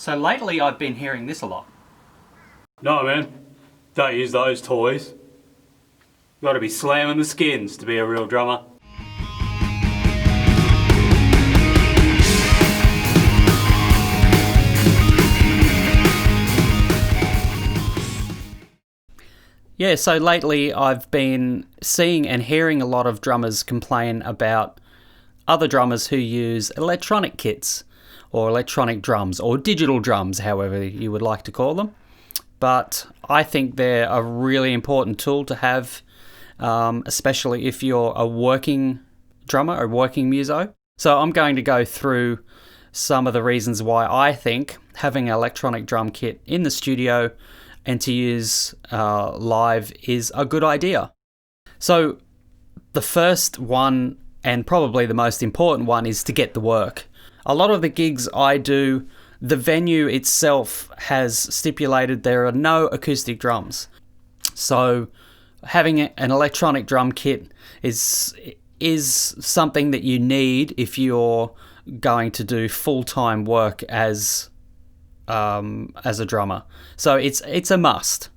So lately I've been hearing this a lot. No man, don't use those toys. Gotta be slamming the skins to be a real drummer. Yeah, so lately I've been seeing and hearing a lot of drummers complain about other drummers who use electronic kits or electronic drums or digital drums, however you would like to call them. But I think they're a really important tool to have, especially if you're a working drummer, a working muso. So I'm going to go through some of the reasons why I think having an electronic drum kit in the studio and to use live is a good idea. So the first one, and probably the most important one, is to get the work. A lot of the gigs I do, the venue itself has stipulated there are no acoustic drums. So having an electronic drum kit is something that you need if you're going to do full-time work as a drummer. So it's a must.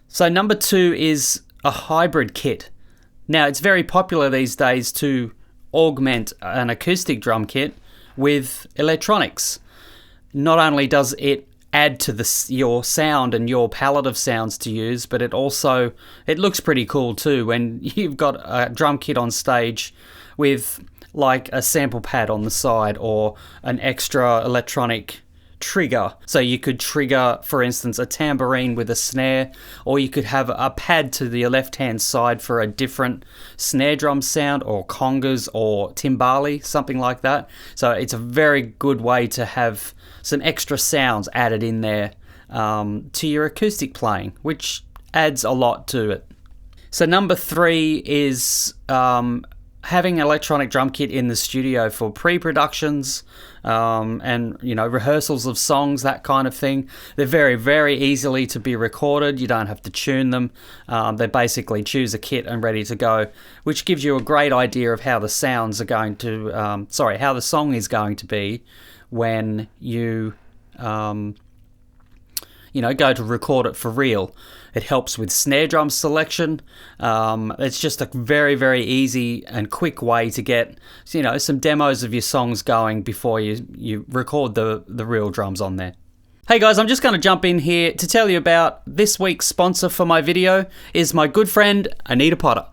So number 2 is a hybrid kit. Now it's very popular these days to augment an acoustic drum kit with electronics. Not only does it add to your sound and your palette of sounds to use, but it looks pretty cool too when you've got a drum kit on stage with like a sample pad on the side or an extra electronic trigger. So you could trigger, for instance, a tambourine with a snare, or you could have a pad to the left-hand side for a different snare drum sound, or congas or timbali, something like that. So it's a very good way to have some extra sounds added in there to your acoustic playing, which adds a lot to it. So number 3 is having an electronic drum kit in the studio for pre-productions and rehearsals of songs, that kind of thing. They're very, very easily to be recorded. You don't have to tune them. They basically choose a kit and ready to go, which gives you a great idea of how the sounds are going to, how the song is going to be when you go to record it for real. It helps with snare drum selection. It's just a very, very easy and quick way to get, some demos of your songs going before you record the real drums on there. Hey guys, I'm just going to jump in here to tell you about this week's sponsor for my video is my good friend, Anita Potter.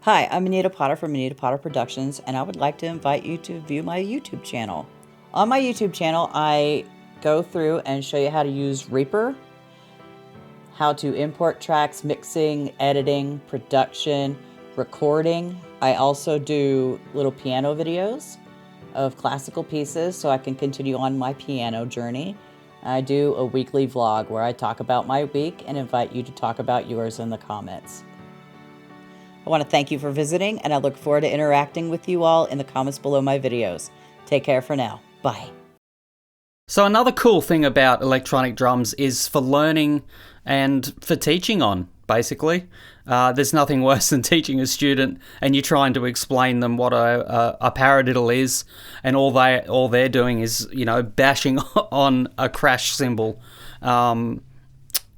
Hi, I'm Anita Potter from Anita Potter Productions, and I would like to invite you to view my YouTube channel. On my YouTube channel, I go through and show you how to use Reaper, how to import tracks, mixing, editing, production, recording. I also do little piano videos of classical pieces so I can continue on my piano journey. I do a weekly vlog where I talk about my week and invite you to talk about yours in the comments. I want to thank you for visiting, and I look forward to interacting with you all in the comments below my videos. Take care for now. Bye. So another cool thing about electronic drums is for learning and for teaching on, basically. There's nothing worse than teaching a student and you're trying to explain them what a paradiddle is, and all they're doing is, bashing on a crash cymbal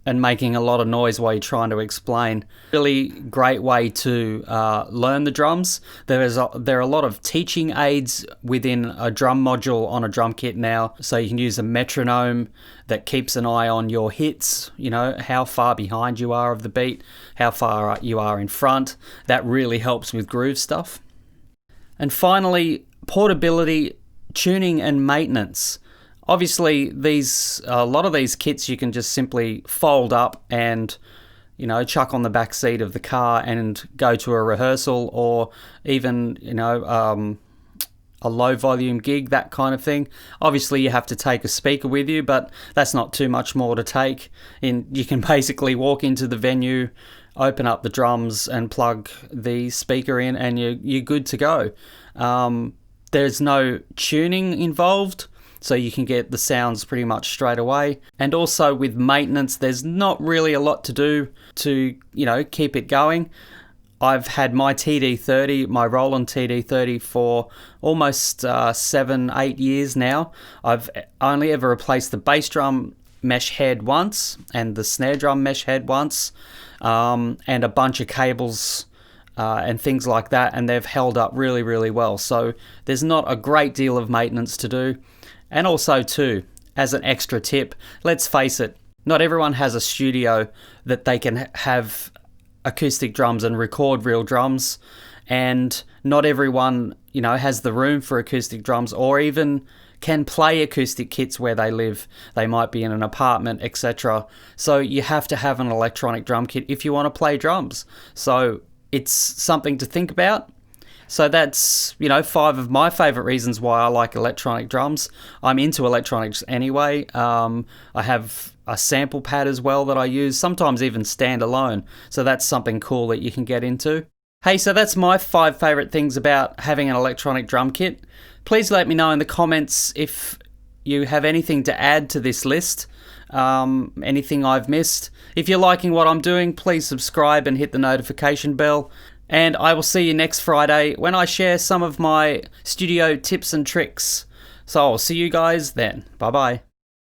and making a lot of noise while you're trying to explain. Really great way to learn the drums. There are a lot of teaching aids within a drum module on a drum kit now. So you can use a metronome that keeps an eye on your hits, how far behind you are of the beat, how far you are in front. That really helps with groove stuff. And finally, portability, tuning and maintenance. Obviously, a lot of these kits you can just simply fold up and, chuck on the back seat of the car and go to a rehearsal, or even, a low volume gig, that kind of thing. Obviously, you have to take a speaker with you, but that's not too much more to take. You can basically walk into the venue, open up the drums and plug the speaker in, and you're good to go. There's no tuning involved, so you can get the sounds pretty much straight away. And also with maintenance, there's not really a lot to do to, keep it going. I've had my TD30, my Roland TD30 for almost 7-8 years now. I've only ever replaced the bass drum mesh head once and the snare drum mesh head once, and a bunch of cables and things like that, and they've held up really, really well. So there's not a great deal of maintenance to do. And also too, as an extra tip, let's face it, not everyone has a studio that they can have acoustic drums and record real drums, and not everyone, has the room for acoustic drums or even can play acoustic kits where they live. They might be in an apartment, etc. So you have to have an electronic drum kit if you want to play drums. So it's something to think about. So that's, 5 of my favorite reasons why I like electronic drums. I'm into electronics anyway. I have a sample pad as well that I use, sometimes even stand alone. So that's something cool that you can get into. Hey, so that's my 5 favorite things about having an electronic drum kit. Please let me know in the comments if you have anything to add to this list, anything I've missed. If you're liking what I'm doing, please subscribe and hit the notification bell. And I will see you next Friday when I share some of my studio tips and tricks. So I'll see you guys then. Bye bye.